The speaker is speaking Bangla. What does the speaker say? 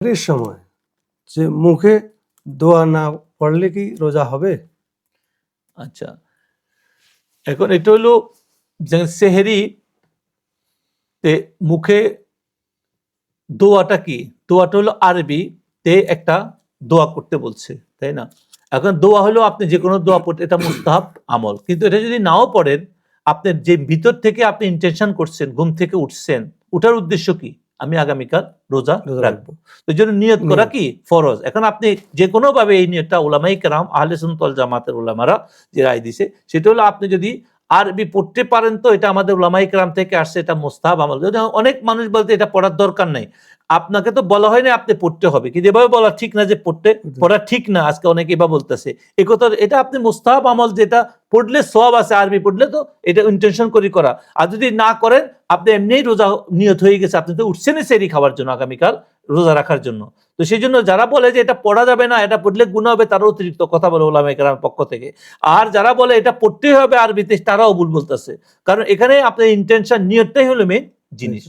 এর সময় যে মুখে দোয়া না পড়লে কি রোজা হবে? আচ্ছা, এখন এটা হলো যে সেহেরি তে মুখে দোয়াটা কি? দোয়াটা হলো আরবি তে একটা দোয়া করতে বলছে, তাই না? এখন দোয়া হলো আপনি যে কোনো দোয়া পড়তে, এটা মুস্তাহাব আমল, কিন্তু এটা যদি নাও পড়েন, আপনার যে ভিতর থেকে আপনি ইন্টেনশন করছেন, ঘুম থেকে উঠছেন, উঠার উদ্দেশ্য কি? আমি আগামীকাল রোজা রাখবো, তো এই জন্য নিয়ত করা কি ফরজ। এখন আপনি যে কোনো ভাবে এই নিয়তটা উলামায়ে কেরাম আহলে সুন্নাত ওয়াল জামাতের উলামারা যে রায় দিছে, সেটা হলো আপনি যদি আরবি পড়তে পারেন তো এটা আমাদের উলামায়ে কেরাম থেকে আসছে, এটা মুস্তাহাব আমল। অনেক মানুষ বলতে এটা পড়ার দরকার নাই, আপনাকে তো বলা হয় না আপনি পড়তে হবে, কিন্তু এভাবে বলা ঠিক না যে পড়া ঠিক না, আজকে অনেকে এভাবে বলতেছে এই কথা। এটা আপনি মুস্তাহাব আমল, যেটা পড়লে সওয়াব আছে, আরবি পড়লে তো এটা ইন্টেনশন করে করা। আর যদি না করেন, আপনি এমনিই রোজা নিয়ত হয়ে গেছে, আপনি তো উঠছেনই সেহরি খাওয়ার জন্য, আগামীকাল রোজা রাখার জন্য। তো সেই জন্য যারা বলে যে এটা পড়া যাবে না, এটা পড়লে গুনাহ হবে, তারা অতিরিক্ত কথা বলে উলামায়ে কেরামের পক্ষ থেকে। আর যারা বলে এটা পড়তেই হবে আরবিতে, তারাও ভুল বলতেছে, কারণ এখানে আপনার ইন্টেনশন, নিয়তটাই হলো মেইন জিনিস।